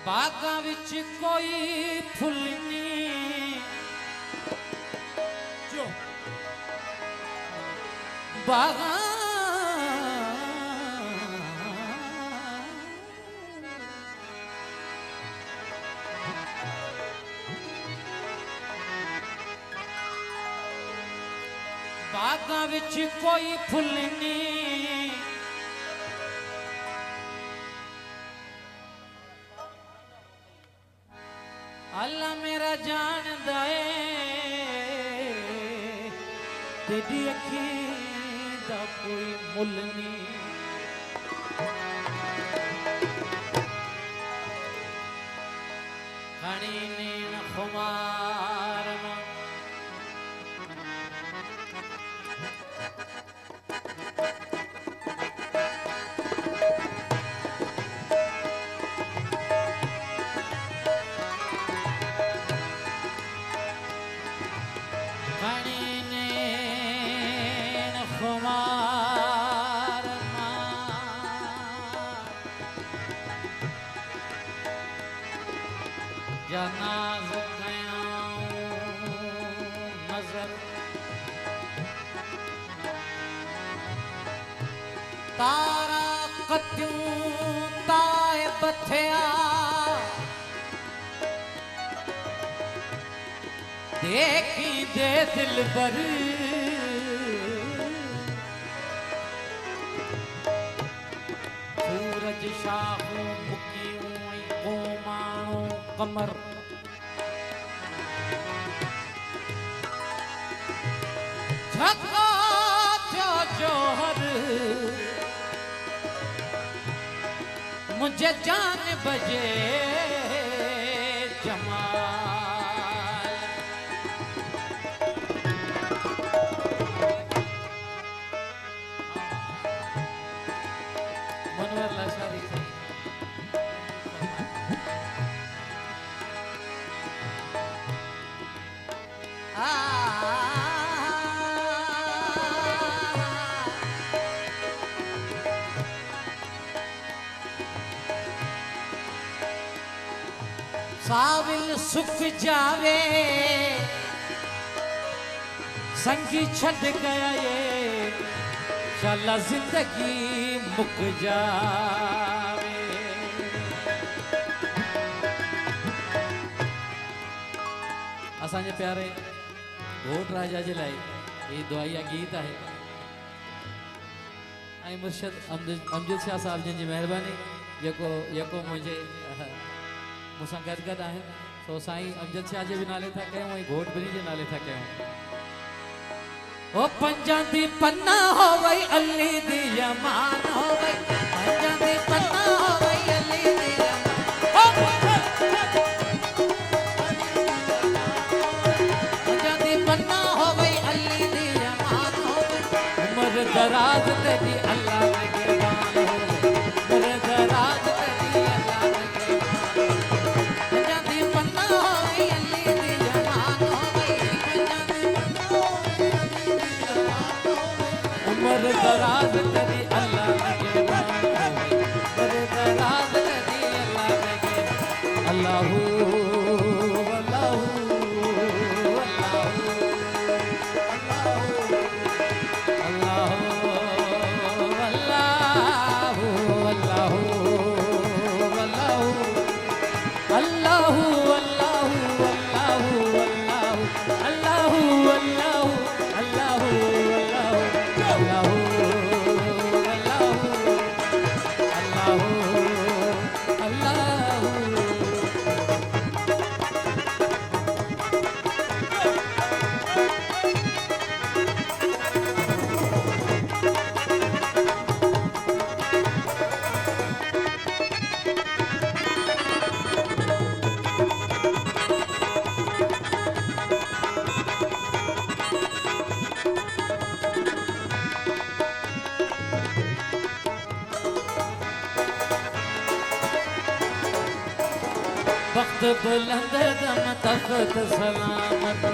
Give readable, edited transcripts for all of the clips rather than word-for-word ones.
बागां विच कोई फुल नहीं जो बागां बागां विच कोई फुल नहीं अल्लाह मेरा जानदा है तेरी अखी दा कोई मुल नहीं खणी नीन खुमार जनाज़ नजर तारा कत्यूं ताए बथिया देखी दे दिल बर सूरज शाहू मुकियूं कोमाणू कमर झका थियो जोहर मुझे जान बजे जमाल मनोहर लाशारी साविल सुख जावे संगी छड़ गया ये शाला जिंदगी मुक जावे असांजे प्यारे घोट राजा जे लाइ ये दुआया गीत है ऐं मुर्शद अमजद शाह साहब जिन जी मेहरबानी जेको यको मुझे मुसां गद आहिनि सो साईं अमजद शाह जे भी नाले था कयूं ऐं घोट ॿिन्ही जे नाले था कयूं ओ पंजां दी पन्ना हो वई अली दी जमान हो वई पंजां दी पन्ना हो वई अली दी जमान पंजां दी पन्ना हो वई अली दी जमान हो वई उम्र दराज तेरी अल्लाह निगहबान हो उम्र दराज तेरी अल्लाह उम्र दराज तेरी अल्लाह निगहबान उम्र दराज तेरी अल्लाह निगहबान अल्लाहू अल्लाहू वक्त बुलंद दम तख्त सलामत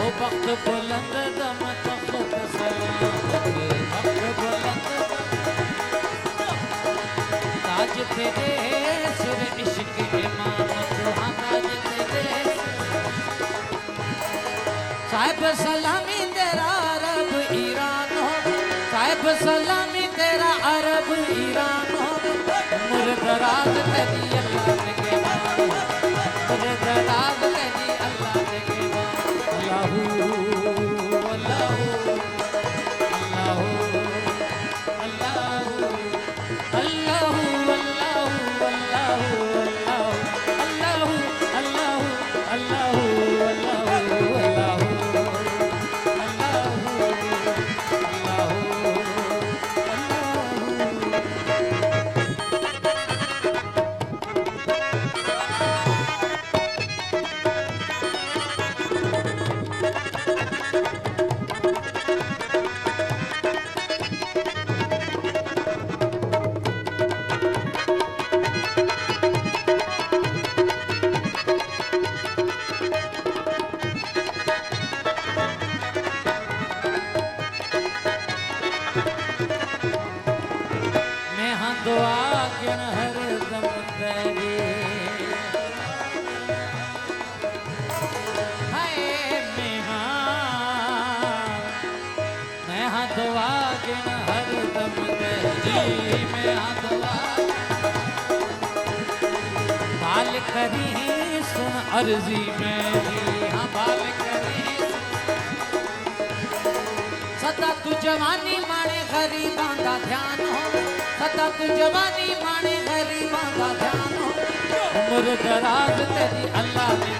ओ वक्त बुलंद दम तख्त सलामत वक्त बुलंद तेरे सुर इश्क इमाम हाँ ताज तेरे साहिब सलामी तेरा अरब ईरान हो साहिब सलामी तेरा अरब ईरान हो मुर्दराज तेरी अल्लाह ने के मान मुर्दराज तेरी अल्लाह ने के मान अल्लाहू अल्लाहू अल्लाहू अल्लाहू अल्लाहू अल्लाहू अल्लाहू अल्लाहू अल्लाहू अल्लाहू अल्लाहू दुआ गिन हर दम तेरी हाय मैं हाँ दुआ गिन हर दम तेरी मैं हाँ दुआ बाल करी सुन अर्जी मेरी हाँ बाल करी सदा तू जवानी माने गरीबां दा ध्यान हो सदा तू जवानी माने गरीबां दा ध्यान हो उम्र दराज तेरी अल्लाह ने